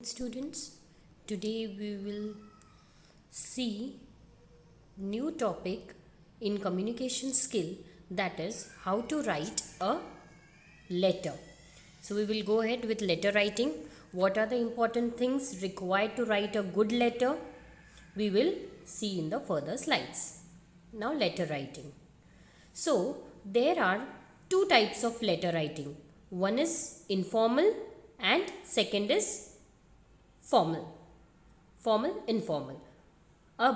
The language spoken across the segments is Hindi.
Students, today we will see new topic in communication skill, that is how to write a letter. So we will go ahead with letter writing. What are the important things required to write a good letter? We will see in the further slides. Now letter writing. So there are two types of letter writing. One is informal and second is formal informal. अब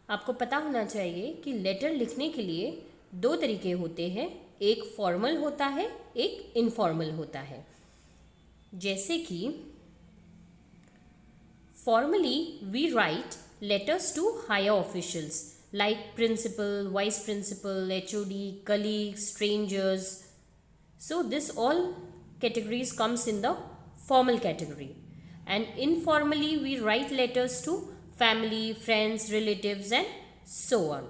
आपको पता होना चाहिए कि लेटर लिखने के लिए दो तरीके होते हैं, एक फॉर्मल होता है, एक इनफॉर्मल होता है। जैसे कि formally we write letters to higher officials like principal, vice principal, HOD, colleagues, strangers. So this all categories comes in the formal category. And informally we write letters to family, friends, relatives and so on.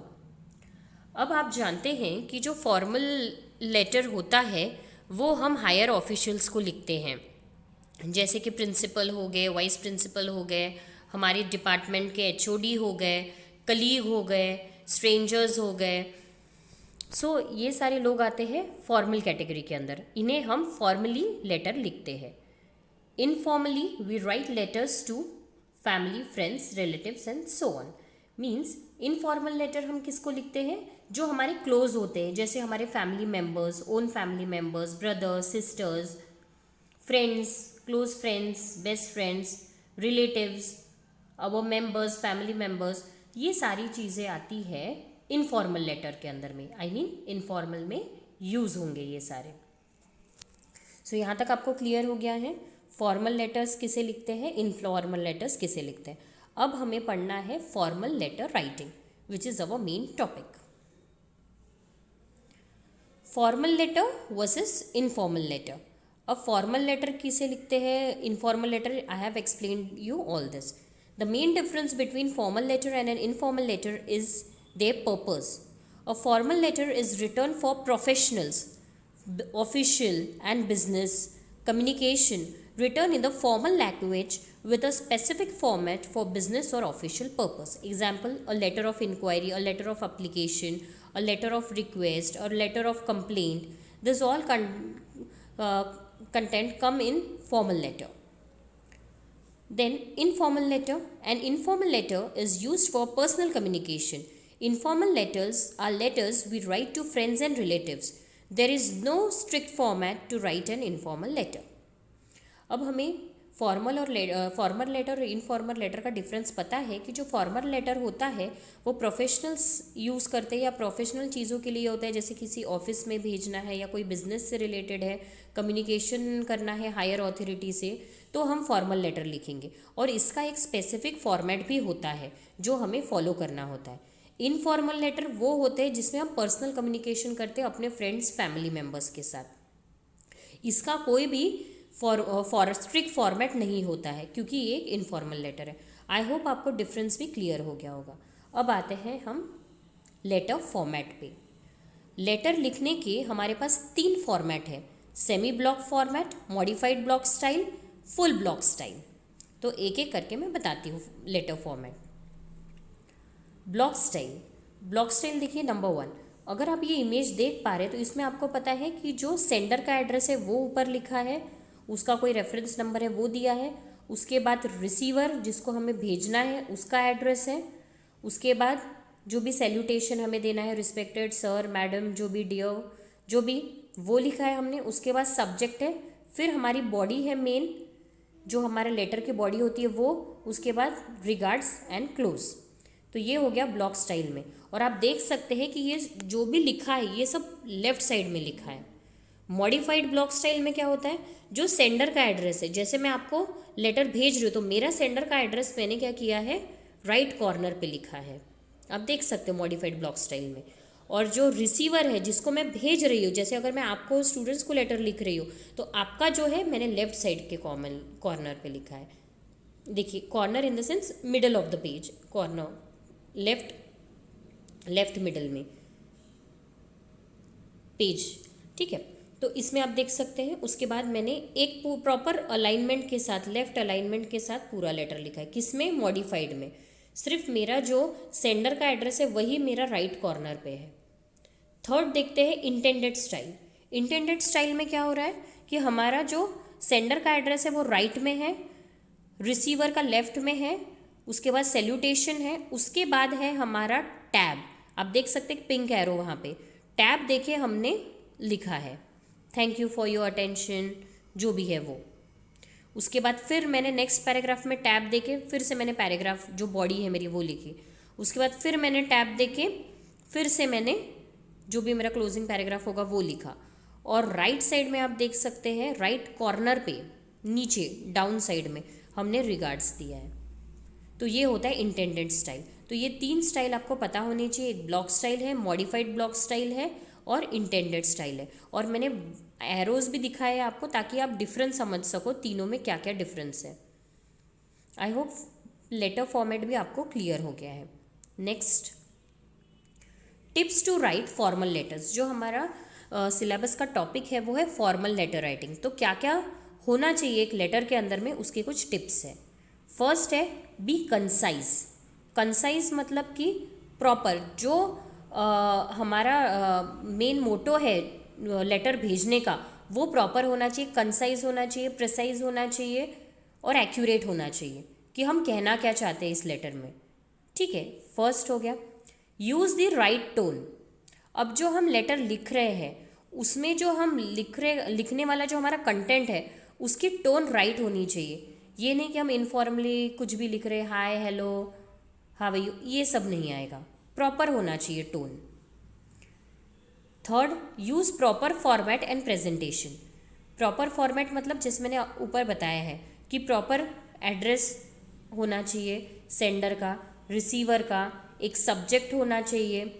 अब आप जानते हैं कि जो फॉर्मल लेटर होता है वो हम हायर ऑफिशियल्स को लिखते हैं, जैसे कि प्रिंसिपल हो गए, वाइस प्रिंसिपल हो गए, हमारे डिपार्टमेंट के एचओडी हो गए, कलीग हो गए, स्ट्रेंजर्स हो गए। सो ये सारे लोग आते हैं फॉर्मल कैटेगरी के अंदर, इन्हें हम फॉर्मली लेटर लिखते हैं। Informally, we write letters to family, friends, relatives and so on. Means informal letter हम किसको लिखते हैं? जो हमारे क्लोज होते हैं, जैसे हमारे family members, own family members, brothers, sisters, friends, close friends, best friends, relatives, our members, family members, ये सारी चीज़ें आती है इनफॉर्मल लेटर के अंदर में। आई मीन इनफॉर्मल में यूज़ होंगे ये सारे। सो यहाँ तक आपको क्लियर हो गया है फॉर्मल लेटर्स किसे लिखते हैं, इनफॉर्मल लेटर्स किसे लिखते हैं। अब हमें पढ़ना है formal letter writing, which is our main topic. Formal letter versus informal letter. अब फॉर्मल लेटर किसे लिखते हैं, informal letter, I have explained you all this. The main difference between formal letter and an informal letter is their purpose. A formal letter is written for professionals, official and business communication, written in the formal language with a specific format for business or official purpose. Example, a letter of inquiry, a letter of application, a letter of request, or letter of complaint. This all content come in formal letter. Then informal letter. An informal letter is used for personal communication. Informal letters are letters we write to friends and relatives. There is no strict format to write an informal letter. अब हमें फॉर्मल लेटर और इनफॉर्मल लेटर का डिफरेंस पता है कि जो फॉर्मल लेटर होता है वो प्रोफेशनल्स यूज़ करते हैं या प्रोफेशनल चीज़ों के लिए होता है, जैसे किसी ऑफिस में भेजना है या कोई बिजनेस से रिलेटेड है, कम्युनिकेशन करना है हायर अथॉरिटी से, तो हम फॉर्मल लेटर लिखेंगे और इसका एक स्पेसिफिक फॉर्मेट भी होता है जो हमें फॉलो करना होता है। इनफॉर्मल लेटर वो होते हैं जिसमें हम पर्सनल कम्युनिकेशन करते हैं अपने फ्रेंड्स, फैमिली मेम्बर्स के साथ। इसका कोई भी स्ट्रिक्ट फॉर्मेट नहीं होता है क्योंकि ये एक इनफॉर्मल लेटर है। आई होप आपको डिफरेंस भी क्लियर हो गया होगा। अब आते हैं हम लेटर फॉर्मेट पे। लेटर लिखने के हमारे पास 3 फॉर्मेट है, semi block format, modified block style, full block style. तो एक एक करके मैं बताती हूँ लेटर फॉर्मेट। ब्लॉक स्टाइल देखिए नंबर 1। अगर आप ये इमेज देख पा रहे हैं तो इसमें आपको पता है कि जो सेंडर का एड्रेस है वो ऊपर लिखा है, उसका कोई रेफरेंस नंबर है वो दिया है, उसके बाद रिसीवर जिसको हमें भेजना है उसका एड्रेस है, उसके बाद जो भी सैल्यूटेशन हमें देना है, रिस्पेक्टेड सर, मैडम, जो भी डियर, जो भी वो लिखा है हमने, उसके बाद सब्जेक्ट है, फिर हमारी बॉडी है मेन, जो हमारे लेटर की बॉडी होती है वो, उसके बाद रिगार्ड्स एंड क्लोज। तो ये हो गया ब्लॉक स्टाइल में। और आप देख सकते हैं कि ये जो भी लिखा है ये सब लेफ्ट साइड में लिखा है। मॉडिफाइड ब्लॉक स्टाइल में क्या होता है, जो सेंडर का एड्रेस है, जैसे मैं आपको लेटर भेज रही हूँ तो मेरा सेंडर का एड्रेस मैंने क्या किया है, राइट कॉर्नर पे लिखा है, आप देख सकते हो मॉडिफाइड ब्लॉक स्टाइल में। और जो रिसीवर है जिसको मैं भेज रही हूँ, जैसे अगर मैं आपको स्टूडेंट्स को लेटर लिख रही हूँ तो आपका जो है मैंने लेफ्ट साइड के कॉर्नर पे लिखा है। देखिए corner in the sense middle of the page, corner left middle में पेज, ठीक है। तो इसमें आप देख सकते हैं उसके बाद मैंने एक प्रॉपर अलाइनमेंट के साथ, लेफ्ट अलाइनमेंट के साथ पूरा लेटर लिखा है। किसमें? मॉडिफाइड में। सिर्फ मेरा जो सेंडर का एड्रेस है वही मेरा राइट कॉर्नर पे है। थर्ड देखते हैं इंटेंडेड स्टाइल। इंटेंडेड स्टाइल में क्या हो रहा है कि हमारा जो सेंडर का एड्रेस है वो राइट में है, रिसीवर का लेफ्ट में है, उसके बाद सैल्यूटेशन है, उसके बाद है हमारा टैब। आप देख सकते हैं पिंक एरो वहाँ पे टैब देखे हमने लिखा है, thank you for your attention, जो भी है वो। उसके बाद फिर मैंने नेक्स्ट पैराग्राफ में टैब देके फिर से मैंने पैराग्राफ जो बॉडी है मेरी वो लिखी। उसके बाद फिर मैंने टैब देके फिर से मैंने जो भी मेरा क्लोजिंग पैराग्राफ होगा वो लिखा। और राइट साइड में आप देख सकते हैं राइट कॉर्नर पे नीचे डाउन साइड में हमने रिगार्ड्स दिया है। तो ये होता है इंटेंडेड स्टाइल। तो ये 3 स्टाइल आपको पता होनी चाहिए। एक ब्लॉक स्टाइल है, मॉडिफाइड ब्लॉक स्टाइल है और इंटेंडेड स्टाइल है। और मैंने एरोज भी दिखाए हैं आपको ताकि आप डिफरेंस समझ सको तीनों में क्या क्या डिफरेंस है। आई होप लेटर फॉर्मेट भी आपको क्लियर हो गया है। Next, tips to write formal letters. जो हमारा सिलेबस का टॉपिक है वो है फॉर्मल लेटर राइटिंग। तो क्या क्या होना चाहिए एक लेटर के अंदर में, उसके कुछ टिप्स है। फर्स्ट है बी कंसाइज। कंसाइज मतलब कि प्रॉपर जो हमारा मेन मोटो है लेटर भेजने का वो प्रॉपर होना चाहिए, कंसाइज होना चाहिए, प्रिसाइज होना चाहिए और एक्यूरेट होना चाहिए कि हम कहना क्या चाहते हैं इस लेटर में। ठीक है, फर्स्ट हो गया। Use the right tone. अब जो हम लेटर लिख रहे हैं उसमें जो हम लिखने वाला जो हमारा कंटेंट है उसकी टोन राइट होनी चाहिए। ये नहीं कि हम इनफॉर्मली कुछ भी लिख रहे हैं, hi hello how are you, ये सब नहीं आएगा, प्रॉपर होना चाहिए tone. Third, use proper format and presentation. Proper format मतलब जैसे मैंने ऊपर बताया है कि प्रॉपर एड्रेस होना चाहिए सेंडर का, रिसीवर का, एक सब्जेक्ट होना चाहिए,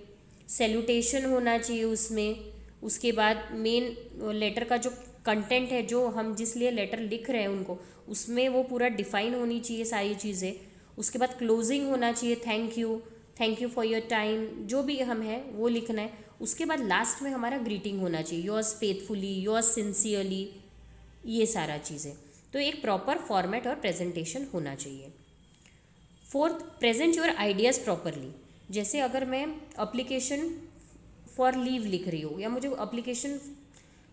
सैल्यूटेशन होना चाहिए उसमें। उसके बाद मेन लेटर का जो कंटेंट है, जो हम जिस लिए लेटर लिख रहे हैं उनको, उसमें वो पूरा डिफाइन होनी चाहिए सारी चीज़ें। उसके बाद क्लोजिंग होना चाहिए, thank you for your time, जो भी हम है वो लिखना है। उसके बाद लास्ट में हमारा ग्रीटिंग होना चाहिए, योर्स फेथफुली, योर्स सिंसियरली, ये सारा चीज़ें। तो एक प्रॉपर फॉर्मेट और प्रेजेंटेशन होना चाहिए। Fourth, present your ideas properly. जैसे अगर मैं अप्लीकेशन फॉर लीव लिख रही हूँ या मुझे अप्लीकेशन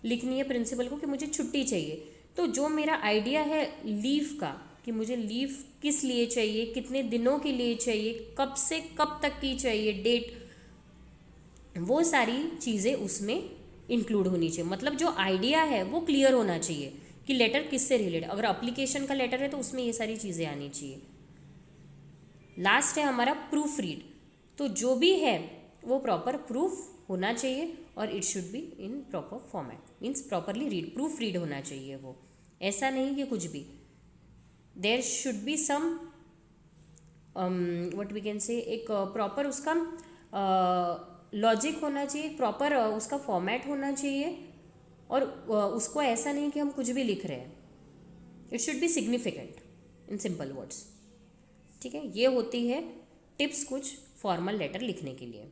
लिखनी है प्रिंसिपल को कि मुझे छुट्टी चाहिए, तो जो मेरा आइडिया है लीव का कि मुझे लीव किस लिए चाहिए, कितने दिनों के लिए चाहिए, कब से कब तक की चाहिए डेट, वो सारी चीज़ें उसमें इंक्लूड होनी चाहिए। मतलब जो आइडिया है वो क्लियर होना चाहिए कि लेटर किससे रिलेटेड। अगर अप्लीकेशन का लेटर है तो उसमें ये सारी चीज़ें आनी चाहिए। लास्ट है हमारा प्रूफ रीड। तो जो भी है वो प्रॉपर प्रूफ होना चाहिए और it should be in proper format, means properly read, proof read होना चाहिए वो, ऐसा नहीं कि कुछ भी। There should be some what we can say, एक प्रॉपर उसका लॉजिक होना चाहिए, प्रॉपर उसका फॉर्मेट होना चाहिए और उसको ऐसा नहीं कि हम कुछ भी लिख रहे हैं। It should be significant in simple words. ठीक है, ये होती है टिप्स कुछ फॉर्मल लेटर लिखने के लिए।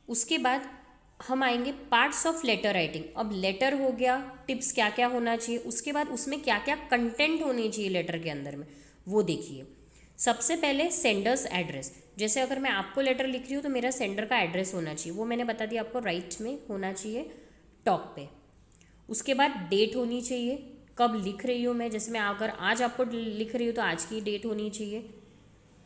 उसके बाद हम आएंगे पार्ट्स ऑफ लेटर राइटिंग। अब लेटर हो गया, टिप्स क्या क्या होना चाहिए, उसके बाद उसमें क्या क्या कंटेंट होनी चाहिए लेटर के अंदर में, वो देखिए। सबसे पहले सेंडर्स एड्रेस। जैसे अगर मैं आपको लेटर लिख रही हूँ तो मेरा सेंडर का एड्रेस होना चाहिए, वो मैंने बता दिया आपको, राइट में होना चाहिए टॉप पे। उसके बाद डेट होनी चाहिए, कब लिख रही हूँ मैं, जैसे मैं अगर आज आपको लिख रही हूँ तो आज की डेट होनी चाहिए।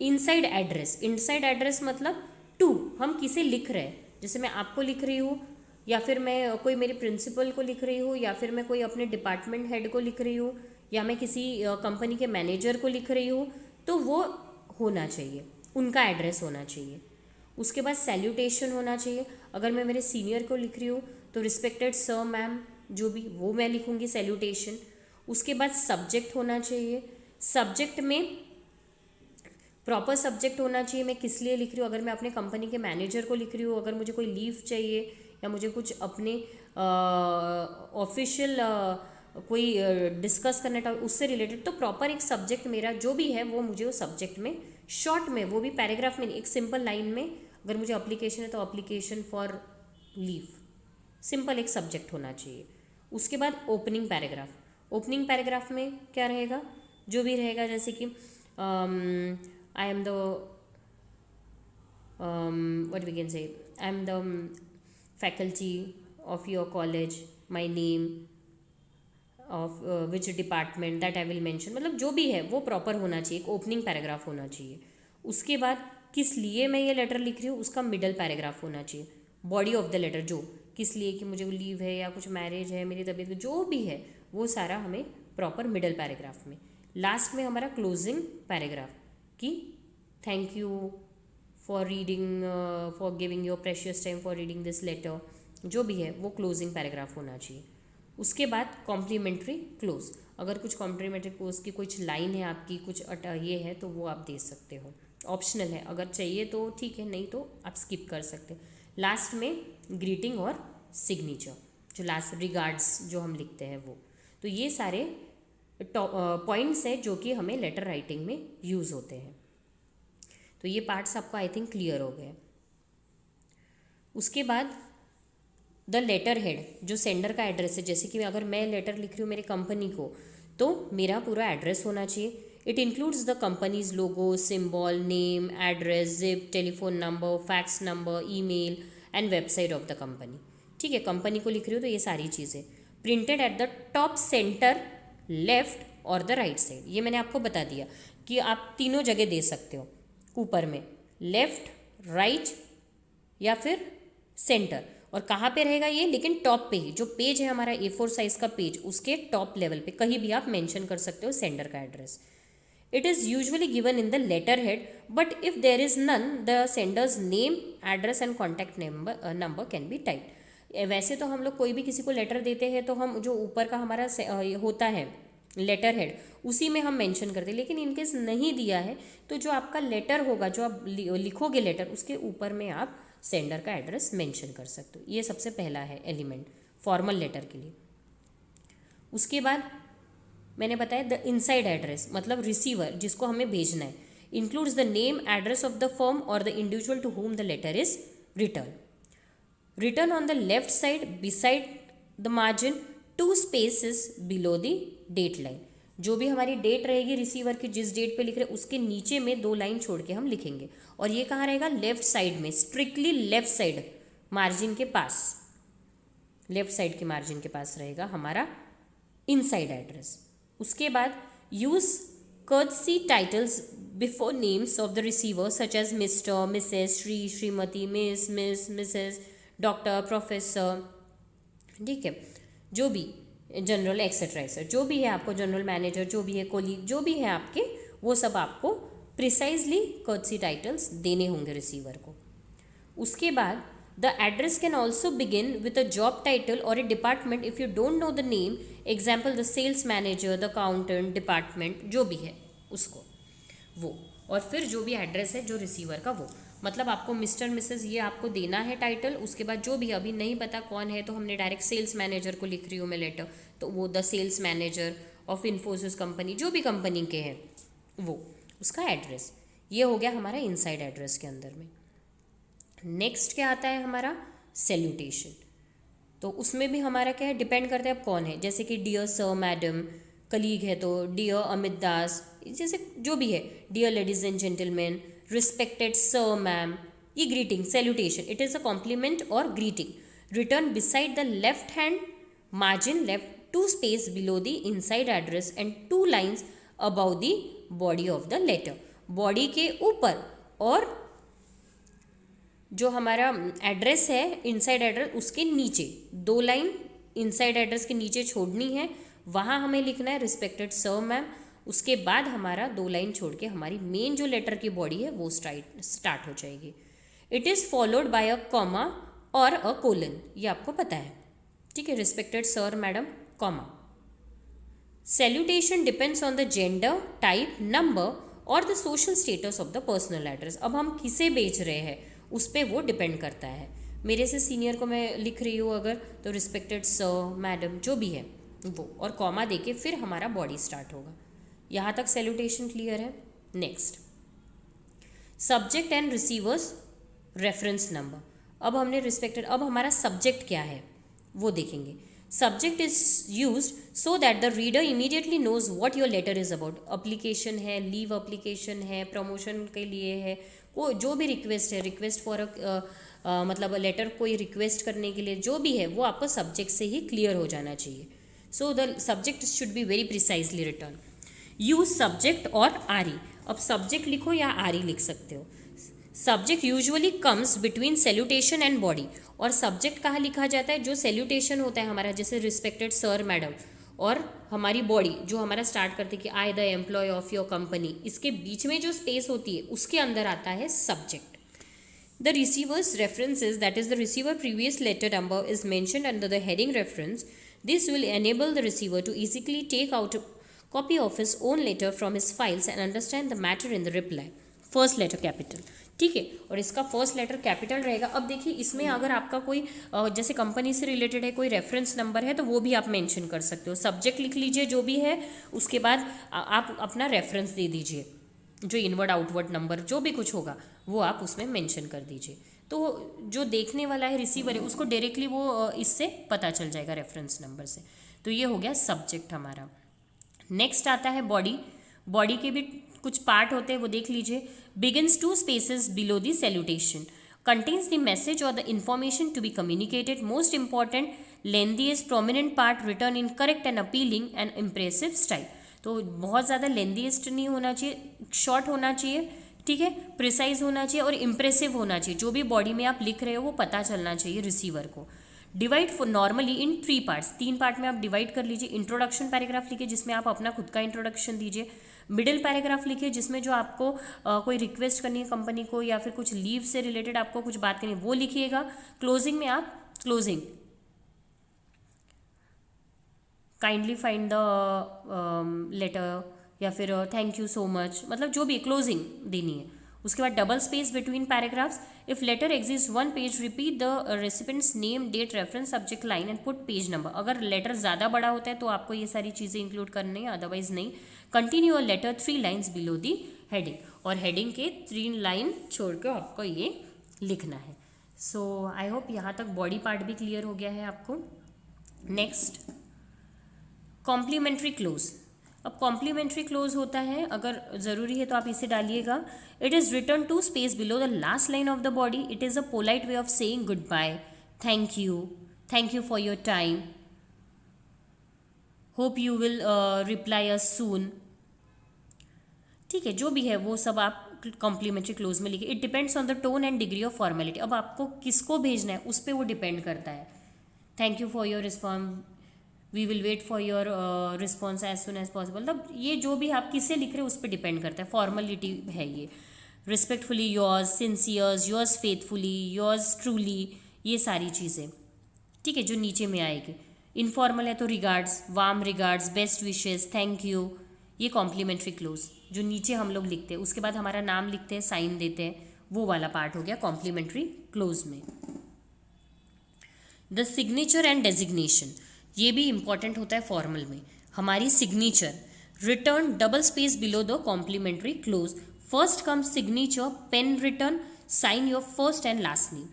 इनसाइड एड्रेस, इनसाइड एड्रेस मतलब टू, हम किसे लिख रहे हैं, जैसे मैं आपको लिख रही हूँ या फिर मैं कोई मेरे प्रिंसिपल को लिख रही हूँ या फिर मैं कोई अपने डिपार्टमेंट हेड को लिख रही हूँ या मैं किसी कंपनी के मैनेजर को लिख रही हूँ, तो वो होना चाहिए, उनका एड्रेस होना चाहिए। उसके बाद सैल्यूटेशन होना चाहिए। अगर मैं मेरे सीनियर को लिख रही हूँ तो रिस्पेक्टेड सर, मैम, जो भी वो मैं लिखूँगी सैल्यूटेशन। उसके बाद सब्जेक्ट होना चाहिए। सब्जेक्ट में प्रॉपर सब्जेक्ट होना चाहिए, मैं किस लिए लिख रही हूँ। अगर मैं अपने कंपनी के मैनेजर को लिख रही हूँ, अगर मुझे कोई लीव चाहिए या मुझे कुछ अपने ऑफिशियल कोई डिस्कस करना था उससे रिलेटेड, तो प्रॉपर एक सब्जेक्ट मेरा जो भी है वो मुझे उस सब्जेक्ट में शॉर्ट में, वो भी पैराग्राफ में, एक सिंपल लाइन में, अगर मुझे अप्लीकेशन है तो अप्लीकेशन फॉर लीव, सिंपल एक सब्जेक्ट होना चाहिए। उसके बाद ओपनिंग पैराग्राफ, ओपनिंग पैराग्राफ में क्या रहेगा, जो भी रहेगा, जैसे कि I am the what we can say, I am the faculty of your college, my name of which department, that I will mention, मतलब जो भी है वो प्रॉपर होना चाहिए, एक ओपनिंग पैराग्राफ होना चाहिए। उसके बाद किस लिए मैं ये लेटर लिख रही हूँ उसका मिडल पैराग्राफ होना चाहिए। बॉडी ऑफ द लेटर, जो किस लिए, कि मुझे लीव है या कुछ मैरिज है, मेरी तबीयत, जो भी है वो सारा हमें प्रॉपर मिडल पैराग्राफ में। लास्ट में हमारा क्लोजिंग पैराग्राफ कि thank you for reading, for giving your precious time for reading this letter, जो भी है वो क्लोजिंग पैराग्राफ होना चाहिए। उसके बाद कॉम्प्लीमेंट्री क्लोज, अगर कुछ कॉम्प्लीमेंट्री क्लोज की कुछ लाइन है आपकी, कुछ ये है तो वो आप दे सकते हो, ऑप्शनल है, अगर चाहिए तो ठीक है, नहीं तो आप स्किप कर सकते हो। लास्ट में ग्रीटिंग और सिग्नेचर, जो लास्ट रिगार्ड्स जो हम लिखते हैं वो। तो ये सारे पॉइंट्स है जो कि हमें लेटर राइटिंग में यूज़ होते हैं। तो ये पार्ट्स आपको आई थिंक क्लियर हो गए। उसके बाद द लेटर हेड, जो सेंडर का एड्रेस है, जैसे कि अगर मैं लेटर लिख रही हूँ मेरे कंपनी को तो मेरा पूरा एड्रेस होना चाहिए। It includes the companies logo, symbol, name, address, zip, telephone number, fax number, email and website of the company. ठीक है, कंपनी को लिख रही हो तो ये सारी चीज़ें printed at the top, centre, left और द राइट साइड। ये मैंने आपको बता दिया कि आप तीनों जगह दे सकते हो, ऊपर में लेफ्ट, राइट या फिर सेंटर। और कहाँ पे रहेगा ये, लेकिन टॉप पे ही, जो पेज है हमारा A4 साइज का पेज, उसके टॉप लेवल पे कहीं भी आप मेंशन कर सकते हो सेंडर का address. It is usually given in the letter head, but if there is none, the sender's name, address and contact number can be typed. वैसे तो हम लोग कोई भी किसी को लेटर देते हैं तो हम जो ऊपर का हमारा होता है लेटर हेड, उसी में हम मेंशन करते हैं, लेकिन इनकेस नहीं दिया है तो जो आपका लेटर होगा, जो आप लिखोगे लेटर, उसके ऊपर में आप सेंडर का एड्रेस मेंशन कर सकते हो। ये सबसे पहला है एलिमेंट फॉर्मल लेटर के लिए। उसके बाद मैंने बताया द इनसाइड एड्रेस, मतलब रिसीवर जिसको हमें भेजना है, includes the name, address of the firm और the individual to whom the letter is return on the left side beside the margin, 2 spaces below the date line. जो भी हमारी डेट रहेगी रिसीवर की, जिस डेट पे लिख रहे हैं उसके नीचे में 2 लाइन छोड़ के हम लिखेंगे। और ये कहाँ रहेगा, लेफ्ट साइड में, स्ट्रिक्टली लेफ्ट साइड मार्जिन के पास, लेफ्ट साइड के मार्जिन के पास रहेगा हमारा इनसाइड एड्रेस। उसके बाद use courtesy titles before names of the receiver such as mister, missus, Shri, Shrimati, miss, missus, doctor, professor. ठीक है, जो भी जनरल एक्सेट्रा एक्सेट्रा, जो भी है आपको, जनरल मैनेजर, जो भी है, कोलीग, जो भी है आपके, वो सब आपको प्रिसाइजली कर्टसी टाइटल्स देने होंगे रिसीवर को। उसके बाद the address can also begin with a job title और a department if you don't know the name, example the sales manager, the accountant, department, जो भी है उसको वो। और फिर जो भी एड्रेस है जो रिसीवर का, वो मतलब आपको मिस्टर, मिसेस ये आपको देना है टाइटल। उसके बाद जो भी अभी नहीं पता कौन है तो हमने डायरेक्ट सेल्स मैनेजर को लिख रही हूँ मैं लेटर, तो वो the sales manager of Infosys company, जो भी कंपनी के हैं वो, उसका एड्रेस। ये हो गया हमारा इनसाइड एड्रेस के अंदर में। नेक्स्ट क्या आता है हमारा सैल्यूटेशन। तो उसमें भी हमारा क्या है, डिपेंड करता है अब कौन है, जैसे कि डियर सर, मैडम, कलीग है तो डियर अमित दास, जैसे जो भी है, dear ladies and gentleman, respected sir, ma'am. ये greeting, salutation, it is a compliment और greeting return beside the left hand margin left, 2 spaces below the inside address and 2 lines above the body of the letter. Body के ऊपर और जो हमारा एड्रेस है इनसाइड एड्रेस उसके नीचे 2 लाइन इनसाइड एड्रेस के नीचे छोड़नी है, वहाँ हमें लिखना है रिस्पेक्टेड सर, मैम। उसके बाद हमारा 2 लाइन छोड़ के हमारी मेन जो लेटर की बॉडी है वो स्टार्ट हो जाएगी। It is followed by a comma और अ कोलन, ये आपको पता है, ठीक है, respected sir, madam, comma. Salutation depends on the gender, type, number और the social status of the personal address. अब हम किसे भेज रहे हैं उस पर वो डिपेंड करता है। मेरे से सीनियर को मैं लिख रही हूँ अगर, तो रिस्पेक्टेड सर, मैडम, जो भी है वो, और कॉमा देके फिर हमारा बॉडी स्टार्ट होगा। यहाँ तक सैल्यूटेशन क्लियर है। Next, subject and receiver's reference number. अब हमने रिस्पेक्टेड, अब हमारा सब्जेक्ट क्या है, वो देखेंगे. Subject is use so that the reader immediately knows what your letter is about. Application है, लीव अप्लीकेशन है, प्रमोशन के लिए है, को जो भी रिक्वेस्ट है, रिक्वेस्ट फॉर मतलब लेटर कोई रिक्वेस्ट करने के लिए जो भी है वो आपको सब्जेक्ट से ही क्लियर हो जाना चाहिए. So the subject should be very precisely return. Use subject और आरी. अब सब्जेक्ट लिखो या आरी लिख सकते हो. Subject usually comes between salutation and body. और सब्जेक्ट कहाँ लिखा जाता है? जो सैल्यूटेशन होता है हमारा, जैसे रिस्पेक्टेड सर मैडम, और हमारी बॉडी जो हमारा स्टार्ट करती है कि I the employ of your company, इसके बीच में जो स्पेस होती है उसके अंदर आता है subject. The receiver's references, that is the receiver previous letter number, is mentioned under the heading reference. This will enable the receiver to easily take out a copy of his own letter from his files and understand the matter in the reply. First letter capital. ठीक है, और इसका फर्स्ट लेटर कैपिटल रहेगा. अब देखिए इसमें अगर आपका कोई जैसे कंपनी से रिलेटेड है, कोई रेफरेंस नंबर है, तो वो भी आप मेंशन कर सकते हो. सब्जेक्ट लिख लीजिए जो भी है, उसके बाद आप अपना रेफरेंस दे दीजिए, जो इनवर्ड आउटवर्ड नंबर जो भी कुछ होगा वो आप उसमें मेंशन कर दीजिए. तो जो देखने वाला है रिसीवर है उसको डायरेक्टली वो इससे पता चल जाएगा रेफरेंस नंबर से. तो ये हो गया सब्जेक्ट हमारा. नेक्स्ट आता है बॉडी. बॉडी के भी कुछ पार्ट होते हैं, वो देख लीजिए. Begins 2 spaces below the salutation, contains the message or the information to be communicated. Most important, lengthiest prominent part written in correct and appealing and impressive style. तो बहुत ज़्यादा लेंथीएस्ट नहीं होना चाहिए, शॉर्ट होना चाहिए, ठीक है, प्रिसाइज होना चाहिए और इम्प्रेसिव होना चाहिए. जो भी बॉडी में आप लिख रहे हो वो पता चलना चाहिए रिसीवर को. Divide for normally in 3 parts. 3 part में आप डिवाइड कर लीजिए. इंट्रोडक्शन पैराग्राफ लिखिए जिसमें आप अपना खुद का इंट्रोडक्शन दीजिए. मिडिल पैराग्राफ लिखिए जिसमें जो आपको कोई रिक्वेस्ट करनी है कंपनी को या फिर कुछ लीव से रिलेटेड आपको कुछ बात करनी है वो लिखिएगा. क्लोजिंग में आप closing kindly find the letter या फिर थैंक यू सो मच, मतलब जो भी क्लोजिंग देनी है. उसके बाद double space between paragraphs. If letter exist 1 page, repeat the recipient's name, date, reference, subject line and put page number. अगर लेटर ज़्यादा बड़ा होता है तो आपको ये सारी चीज़ें इंक्लूड करनी है, अदरवाइज नहीं. Continue a letter 3 lines below the heading, और हेडिंग के 3 लाइन छोड़ कर आपको ये लिखना है. सो आई होप यहाँ तक बॉडी पार्ट भी क्लियर हो गया है आपको. Next complimentary close. अब कॉम्प्लीमेंट्री क्लोज होता है, अगर ज़रूरी है तो आप इसे डालिएगा. It is return 2 space below the last line of the body. It is a polite way of saying goodbye, thank you for your time, hope you will reply us soon. ठीक है, जो भी है वो सब आप कॉम्प्लीमेंट्री क्लोज में लिखिए. It depends on the tone and degree of formality. अब आपको किसको भेजना है उस पर वो डिपेंड करता है. Thank you for your response, we will wait for your response as soon as possible. मतलब ये जो भी आप किससे लिख रहे हैं उस पर डिपेंड करता है, फॉर्मेलिटी है ये. Respectfully yours, sincerely, yours faithfully, yours truly, ये सारी चीज़ें, ठीक है, जो नीचे में आएगी. इनफॉर्मल है तो regards, warm regards, best wishes, thank you, ये कॉम्प्लीमेंट्री क्लोज जो नीचे हम लोग लिखते हैं. उसके बाद हमारा नाम लिखते हैं, साइन देते हैं, वो वाला पार्ट हो गया कॉम्प्लीमेंट्री क्लोज में. द सिग्नेचर एंड डेजिग्नेशन, ये भी इंपॉर्टेंट होता है फॉर्मल में. हमारी signature return double space below the complimentary close. First comes signature, pen return, sign your first and last name,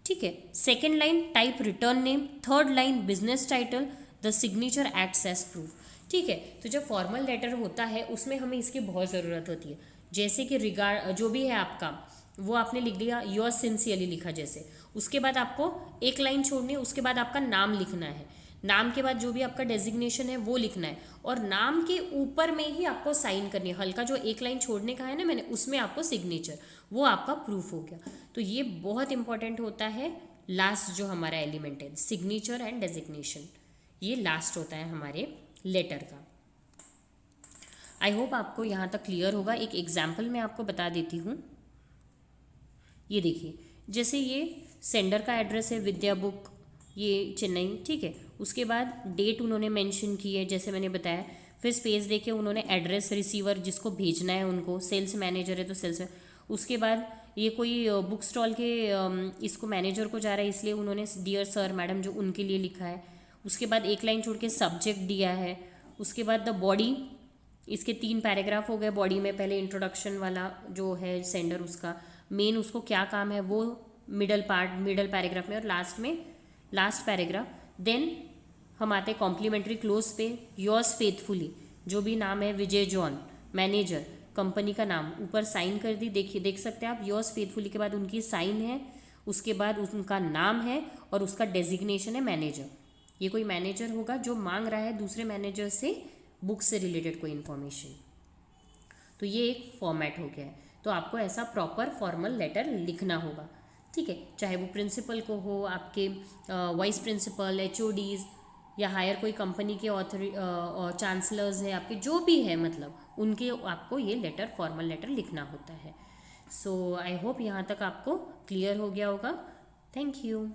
ठीक है. Second line type return name, third line business title, the signature acts as proof, ठीक है. तो जब फॉर्मल लेटर होता है उसमें हमें इसकी बहुत ज़रूरत होती है. जैसे कि रिगार्ड जो भी है आपका वो आपने लिख दिया, योर सिंसियरली लिखा जैसे, उसके बाद आपको एक लाइन छोड़नी है, उसके बाद आपका नाम लिखना है, नाम के बाद जो भी आपका डेजिग्नेशन है वो लिखना है, और नाम के ऊपर में ही आपको साइन करनी है. हल्का जो एक लाइन छोड़ने का है ना मैंने, उसमें आपको सिग्नेचर, वो आपका प्रूफ हो गया. तो ये बहुत इंपॉर्टेंट होता है. लास्ट जो हमारा एलिमेंट है सिग्नेचर एंड डेजिग्नेशन, ये लास्ट होता है हमारे लेटर का. आई होप आपको यहाँ तक क्लियर होगा. एक एग्जाम्पल मैं आपको बता देती हूँ. ये देखिए, जैसे ये सेंडर का एड्रेस है विद्या बुक, ये चेन्नई, ठीक है. उसके बाद डेट उन्होंने मेंशन की है जैसे मैंने बताया. फिर स्पेस देके उन्होंने एड्रेस, रिसीवर जिसको भेजना है उनको, सेल्स मैनेजर है तो सेल्स में. उसके बाद ये कोई बुक स्टॉल के इसको मैनेजर को जा रहा है इसलिए उन्होंने डियर सर मैडम जो उनके लिए लिखा है. उसके बाद एक लाइन छोड़ के सब्जेक्ट दिया है. उसके बाद द बॉडी, इसके 3 पैराग्राफ हो गए बॉडी में. पहले इंट्रोडक्शन वाला जो है सेंडर, उसका मेन उसको क्या काम है वो मिडल पार्ट, मिडल पैराग्राफ में, और लास्ट में लास्ट पैराग्राफ देन हम आते हैं कॉम्प्लीमेंट्री क्लोज पे, योर्स फेथफुली, जो भी नाम है, विजय जॉन, मैनेजर, कंपनी का नाम, ऊपर साइन कर दी, देखिए देख सकते हैं आप, योर्स फेथफुली के बाद उनकी साइन है, उसके बाद उनका नाम है और उसका डेजिग्नेशन है मैनेजर। ये कोई मैनेजर होगा जो मांग रहा है दूसरे मैनेजर से बुक से रिलेटेड कोई इन्फॉर्मेशन। तो ये एक फॉर्मेट हो गया है। तो आपको ऐसा प्रॉपर फॉर्मल लेटर लिखना होगा, ठीक है, चाहे वो प्रिंसिपल को हो, आपके वाइस प्रिंसिपल, HODs, या हायर कोई कंपनी के चांसलर्स है आपके, जो भी है, मतलब उनके आपको ये लेटर, फॉर्मल लेटर लिखना होता है। सो आई होप यहाँ तक आपको क्लियर हो गया होगा। Thank you.